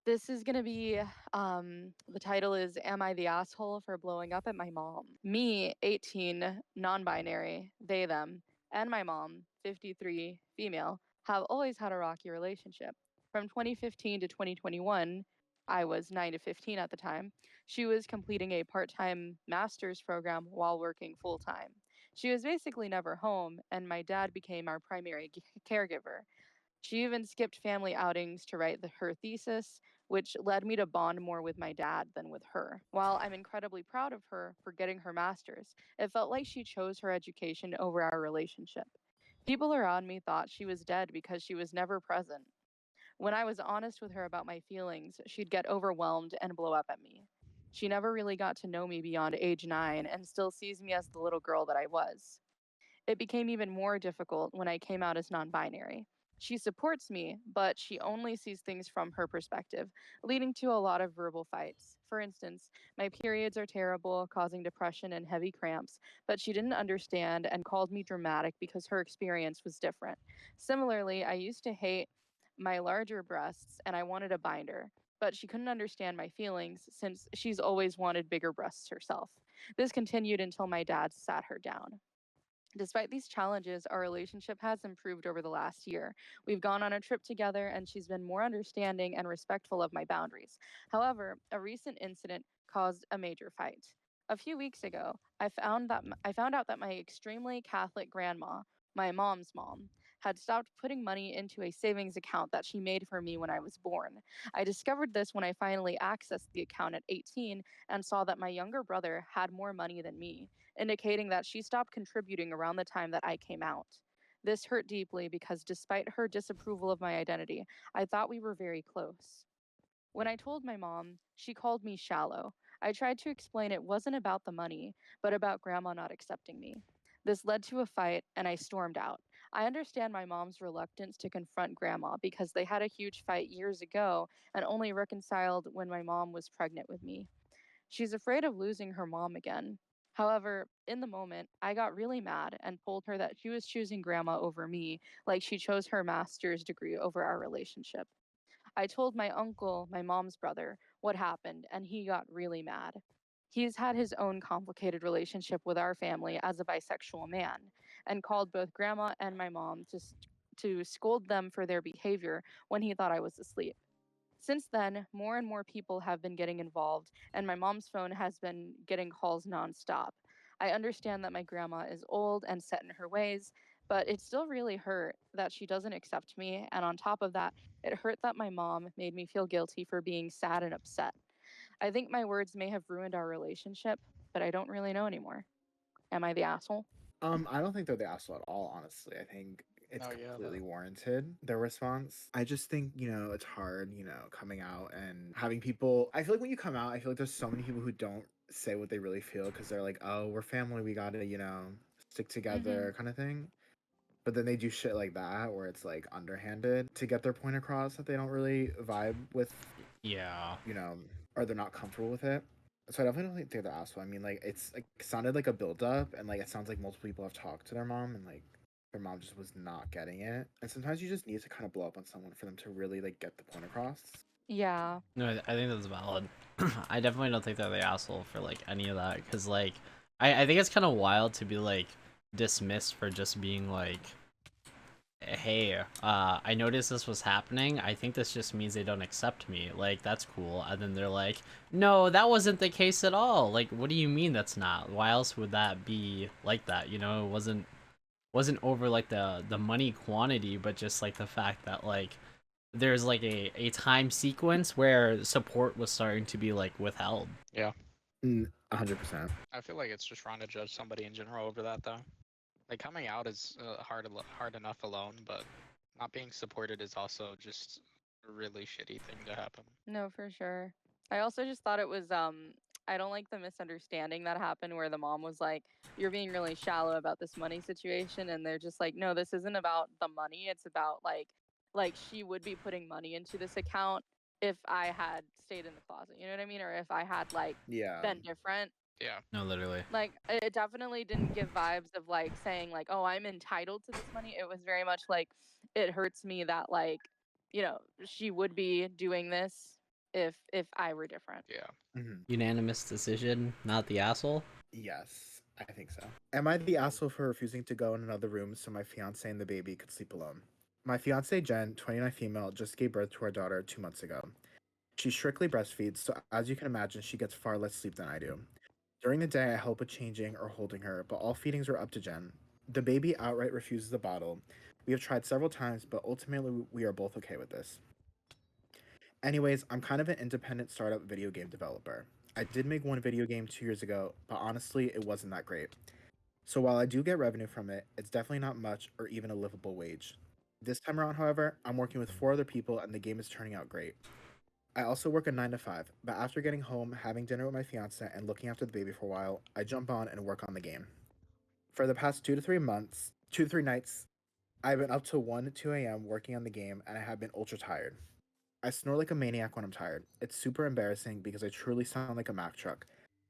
This is gonna be the title is Am I the Asshole for Blowing Up at My Mom? Me, 18, non-binary, they them, and my mom, 53, female, have always had a rocky relationship. From 2015 to 2021, I was 9 to 15 at the time. She was completing a part-time master's program while working full-time. She was basically never home, and my dad became our primary caregiver. She even skipped family outings to write her thesis, which led me to bond more with my dad than with her. While I'm incredibly proud of her for getting her master's, it felt like she chose her education over our relationship. People around me thought she was dead because she was never present. When I was honest with her about my feelings, she'd get overwhelmed and blow up at me. She never really got to know me beyond age 9 and still sees me as the little girl that I was. It became even more difficult when I came out as non binary. She supports me, but she only sees things from her perspective, leading to a lot of verbal fights. For instance, my periods are terrible, causing depression and heavy cramps, but she didn't understand and called me dramatic because her experience was different. Similarly, I used to hate my larger breasts and I wanted a binder, but she couldn't understand my feelings since she's always wanted bigger breasts herself. This continued until my dad sat her down. Despite these challenges, our relationship has improved over the last year. We've gone on a trip together, and she's been more understanding and respectful of my boundaries. However, a recent incident caused a major fight. A few weeks ago, I found out that my extremely Catholic grandma, my mom's mom, had stopped putting money into a savings account that she made for me when I was born. I discovered this when I finally accessed the account at 18 and saw that my younger brother had more money than me, indicating that she stopped contributing around the time that I came out. This hurt deeply because despite her disapproval of my identity, I thought we were very close. When I told my mom, she called me shallow. I tried to explain it wasn't about the money, but about grandma not accepting me. This led to a fight, and I stormed out. I understand my mom's reluctance to confront grandma because they had a huge fight years ago and only reconciled when my mom was pregnant with me. She's afraid of losing her mom again. However, in the moment, I got really mad and told her that she was choosing grandma over me, like she chose her master's degree over our relationship. I told my uncle, my mom's brother, what happened, and he got really mad. He's had his own complicated relationship with our family as a bisexual man and called both grandma and my mom to scold them for their behavior when he thought I was asleep. Since then, more and more people have been getting involved, and my mom's phone has been getting calls nonstop. I understand that my grandma is old and set in her ways, but it still really hurt that she doesn't accept me. And on top of that, it hurt that my mom made me feel guilty for being sad and upset. I think my words may have ruined our relationship, but I don't really know anymore. Am I the asshole? I don't think they're the asshole at all, honestly. I think it's Oh yeah, completely warranted, their response. I just think, it's hard, coming out and having people. I feel like when you come out, I feel like there's so many people who don't say what they really feel because they're like, oh, we're family, we gotta, stick Mm-hmm. together kind of thing. But then they do shit like that where it's like underhanded to get their point across that they don't really vibe with, yeah. you know, or they're not comfortable with it. So I definitely don't think they're the asshole. I mean, like it's like sounded like a build up, and like it sounds like multiple people have talked to their mom, and like their mom just was not getting it. And sometimes you just need to kind of blow up on someone for them to really like get the point across. Yeah. No, I think that's valid. I definitely don't think they're the asshole for like any of that, because like I think it's kind of wild to be like dismissed for just being like, hey, I noticed this was happening. I think this just means they don't accept me. Like, that's cool. And then they're like, no, that wasn't the case at all. Like, what do you mean that's not? Why else would that be like that? You know, it wasn't over like the money quantity, but just like the fact that like there's like a time sequence where support was starting to be like withheld. Yeah, 100%. I feel like it's just wrong to judge somebody in general over that though. Like coming out is hard enough alone, but not being supported is also just a really shitty thing to happen. No, for sure. I also just thought it was I don't like the misunderstanding that happened where the mom was like, "You're being really shallow about this money situation," and they're just like, "No, this isn't about the money. It's about like she would be putting money into this account if I had stayed in the closet. You know what I mean? Or if I had like Yeah. been different." Yeah. No, literally. Like it definitely didn't give vibes of like saying like, "Oh, I'm entitled to this money." It was very much like it hurts me that like, she would be doing this if I were different. Yeah. Mhm. Unanimous decision, not the asshole. Yes, I think so. Am I the asshole for refusing to go in another room so my fiance and the baby could sleep alone? My fiance Jen, 29 female, just gave birth to our daughter 2 months ago. She strictly breastfeeds, so as you can imagine, she gets far less sleep than I do. During the day, I help with changing or holding her, but all feedings are up to Jen. The baby outright refuses the bottle. We have tried several times, but ultimately we are both okay with this. Anyways, I'm kind of an independent startup video game developer. I did make one video game 2 years ago, but honestly, it wasn't that great. So while I do get revenue from it, it's definitely not much or even a livable wage. This time around, however, I'm working with 4 other people and the game is turning out great. I also work a 9 to 5, but after getting home, having dinner with my fiance, and looking after the baby for a while, I jump on and work on the game. For the past 2 to 3 months, 2 to 3 nights, I've been up till 1 to 2 a.m. working on the game and I have been ultra tired. I snore like a maniac when I'm tired. It's super embarrassing because I truly sound like a Mack truck.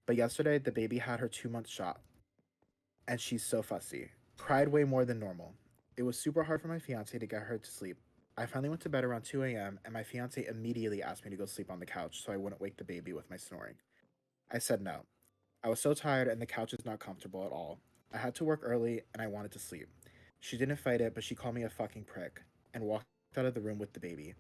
But yesterday, the baby had her 2 month shot, and she's so fussy. Cried way more than normal. It was super hard for my fiance to get her to sleep. I finally went to bed around 2 a.m., and my fiance immediately asked me to go sleep on the couch so I wouldn't wake the baby with my snoring. I said no. I was so tired, and the couch is not comfortable at all. I had to work early, and I wanted to sleep. She didn't fight it, but she called me a fucking prick and walked out of the room with the baby.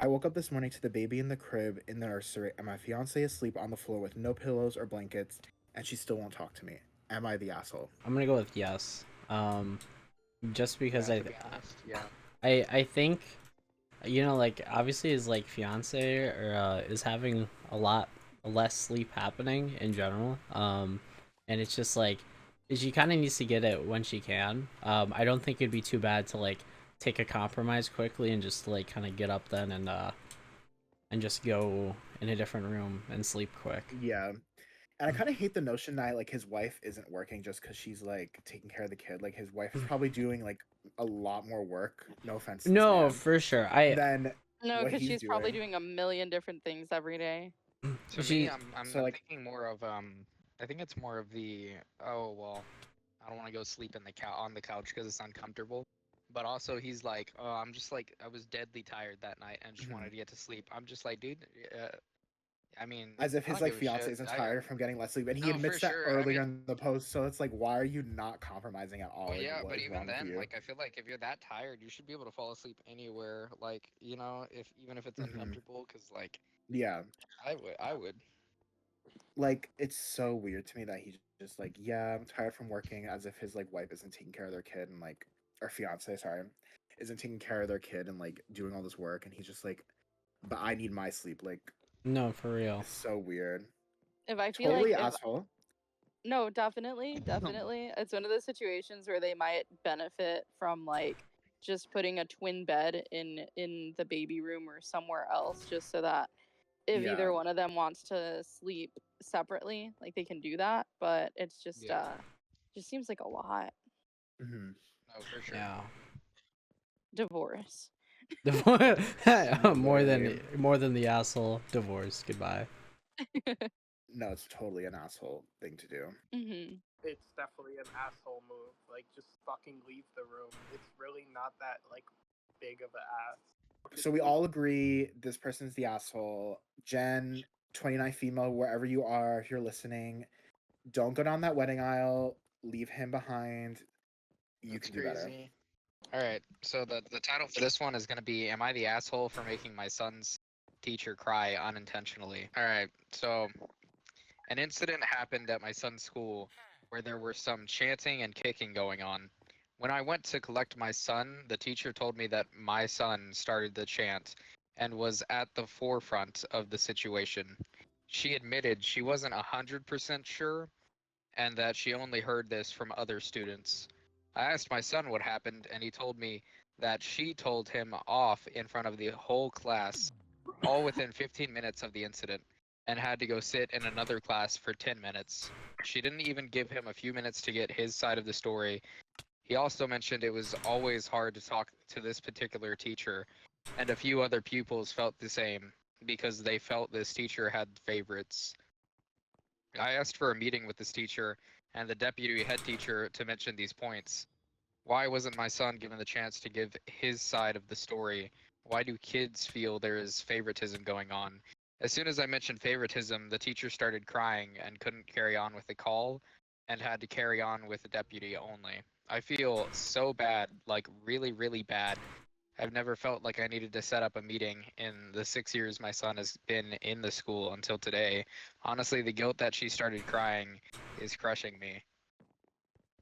I woke up this morning to the baby in the crib in the nursery, and my fiance is asleep on the floor with no pillows or blankets, and she still won't talk to me. Am I the asshole? I'm gonna go with yes. Just because Yeah, to be honest, yeah. I think, you know, like obviously his like fiance or is having a lot less sleep happening in general. And it's just like she kind of needs to get it when she can. I don't think it'd be too bad to like take a compromise quickly and just like kind of get up then and just go in a different room and sleep quick. Yeah. And I kind of hate the notion that like his wife isn't working just because she's like taking care of the kid. Like his wife is probably doing like a lot more work. No offense to this No, man. for sure. I Than No, what because he's she's probably doing. doing a million different things every day. To me, she So I'm like, thinking more of I think it's more of the, oh well, I don't want to go sleep in the on the couch because it's uncomfortable. But also he's like, oh, I'm just like, I was deadly tired that night and just mhm. wanted to get to sleep. I'm just like, dude, I mean, As if I his don't like give a fiance shit. isn't tired from getting less sleep, and he No, for admits that sure. I earlier mean, in the post. So it's like, why are you not compromising at all? well, Like, yeah, what but is even wrong with then, you? like, I feel like if you're that tired, you should be able to fall asleep anywhere. Like, you know, if even if it's Hmm. uncomfortable, because like, Yeah, I would. like it's so weird to me that he's just like, yeah, I'm tired from working, as if his like wife isn't taking care of their kid and like, or fiance, sorry, isn't taking care of their kid and like doing all this work, and he's just like, but I need my sleep. Like, no, for real. it's so weird. If I feel like Totally if asshole. No, definitely, definitely. It's one of those situations where they might benefit from like just putting a twin bed in the baby room or somewhere else just so that if Yeah. either one of them wants to sleep separately, like they can do that, but it's Yeah. just seems like a lot. Hmm. No, for sure. Yeah. Divorce. more Literally. than the asshole. Divorce. Goodbye. No, it's totally an asshole thing to do. Mhm. It's definitely an asshole move. Like, just fucking leave the room. It's really not that like big of an ass. So we all agree this person's the asshole. Jen, 29 female, wherever you are, if you're listening, don't go down that wedding aisle. Leave him behind. You That's can do better. crazy. All right, so the title for this one is gonna be "Am I the asshole for making my son's teacher cry unintentionally?" All right, so an incident happened at my son's school where there were some chanting and kicking going on. When I went to collect my son, the teacher told me that my son started the chant and was at the forefront of the situation. She admitted she wasn't 100% sure and that she only heard this from other students. I asked my son what happened, and he told me that she told him off in front of the whole class, all within 15 minutes of the incident, and had to go sit in another class for 10 minutes. She didn't even give him a few minutes to get his side of the story. He also mentioned it was always hard to talk to this particular teacher, and a few other pupils felt the same because they felt this teacher had favorites. I asked for a meeting with this teacher and the deputy head teacher to mention these points. Why wasn't my son given the chance to give his side of the story? Why do kids feel there is favoritism going on? As soon as I mentioned favoritism, the teacher started crying and couldn't carry on with the call and had to carry on with the deputy only. I feel so bad, like really, really bad. I've never felt like I needed to set up a meeting in the 6 years my son has been in the school until today. Honestly, the guilt that she started crying is crushing me.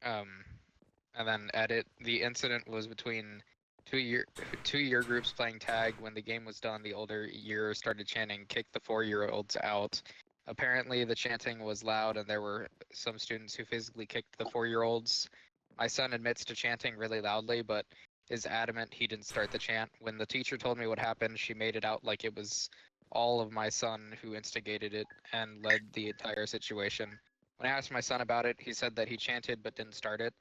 And then edit. The incident was between two year groups playing tag. When the game was done, the older year started chanting, "Kick the 4-year-olds out." Apparently, the chanting was loud, and there were some students who physically kicked the 4-year-olds. My son admits to chanting really loudly, but is adamant he didn't start the chant. When the teacher told me what happened, she made it out like it was all of my son who instigated it and led the entire situation. When I asked my son about it, he said that he chanted but didn't start it.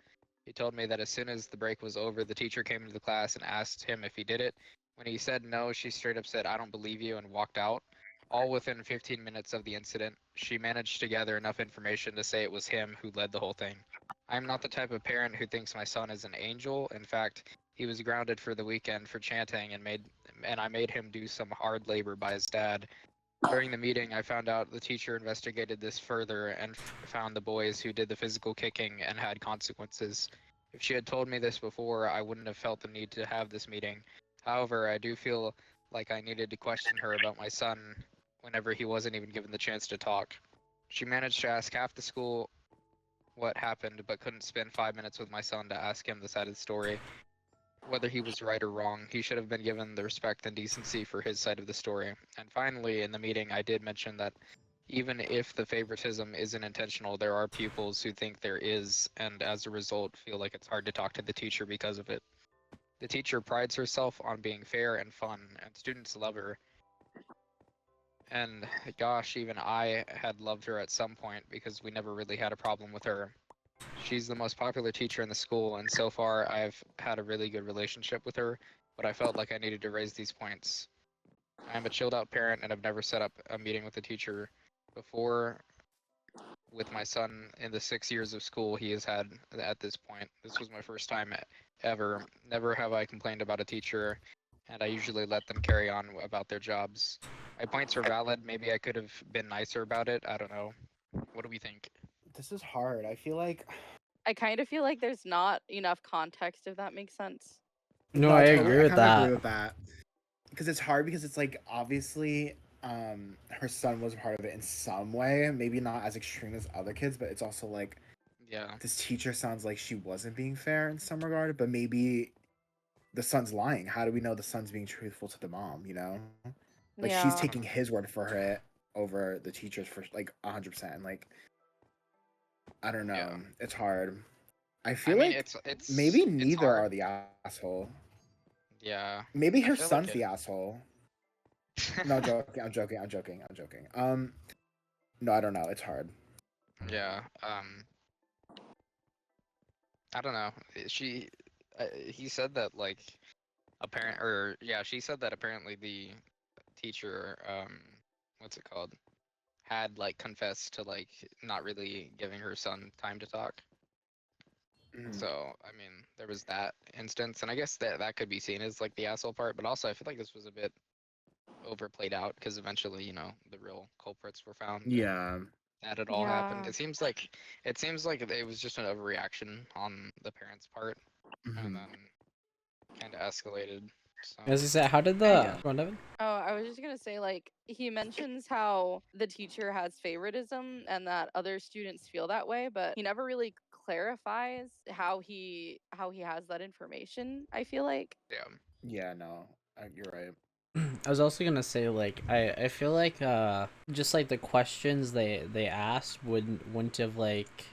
He told me that as soon as the break was over, the teacher came into the class and asked him if he did it. When he said no, she straight up said, "I don't believe you," and walked out. All within 15 minutes of the incident. She managed to gather enough information to say it was him who led the whole thing. I am not the type of parent who thinks my son is an angel. In fact, he was grounded for the weekend for chanting and I made him do some hard labor by his dad. During the meeting, I found out the teacher investigated this further and found the boys who did the physical kicking and had consequences. If she had told me this before, I wouldn't have felt the need to have this meeting. However, I do feel like I needed to question her about my son whenever he wasn't even given the chance to talk. She managed to ask half the school what happened, but couldn't spend 5 minutes with my son to ask him the side of the story. Whether he was right or wrong, he should have been given the respect and decency for his side of the story. And finally, in the meeting, I did mention that even if the favoritism isn't intentional, there are pupils who think there is, and as a result, feel like it's hard to talk to the teacher because of it. The teacher prides herself on being fair and fun, and students love her. And gosh, even I had loved her at some point because we never really had a problem with her. She's the most popular teacher in the school, and so far I've had a really good relationship with her, but I felt like I needed to raise these points. I am a chilled out parent and have never set up a meeting with a teacher before with my son in the 6 years of school he has had at this point. This was my first time ever. Never have I complained about a teacher, and I usually let them carry on about their jobs. My points are valid. Maybe I could have been nicer about it. I don't know. What do we think? This is hard. I feel like I kind of feel like there's not enough context, if that makes sense. No, I agree with kind of agree that. with that because it's hard because it's like obviously her son was a part of it in some way, maybe not as extreme as other kids, but it's also like Yeah. this teacher sounds like she wasn't being fair in some regard, but maybe the son's lying. How do we know the son's being truthful to the mom, you know? Like she's Yeah. taking his word for it over the teacher's for like 100%. Like I don't know. Yeah. It's hard. I I feel mean, like it's maybe it's neither hard. are the asshole. Yeah. Maybe I her feel like son's it. the asshole. No, I'm joking. No, I don't know. It's hard. Yeah. I don't know. He said that like she said that apparently the teacher, what's it called, had like confessed to like not really giving her son time to talk. Mhm. So I mean, there was that instance, and I guess that could be seen as like the asshole part, but also I feel like this was a bit overplayed out because eventually, the real culprits were found. And Yeah. that it all happened. Yeah. It seems like it was just an overreaction on the parents' part, and Mhm. then kind of escalated. So As I said, how did the Yeah. Go on, Devin? Oh, I was just gonna say, like, he mentions how the teacher has favoritism and that other students feel that way, but he never really clarifies how he has that information, I feel like. yeah, Yeah. No, you're right. I was also gonna say like I feel like just like the questions they asked wouldn't have like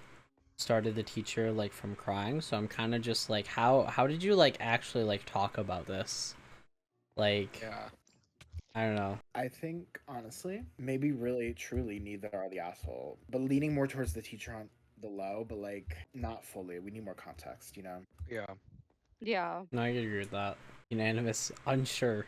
started the teacher like from crying. So I'm kind of just like how did you like actually like talk about this? Like yeah, I don't know. I think honestly, maybe really truly neither are the asshole, but leaning more towards the teacher on the low, but like not fully. We need more context, you know. yeah. Yeah. No, I agree with that. Unanimous, unsure.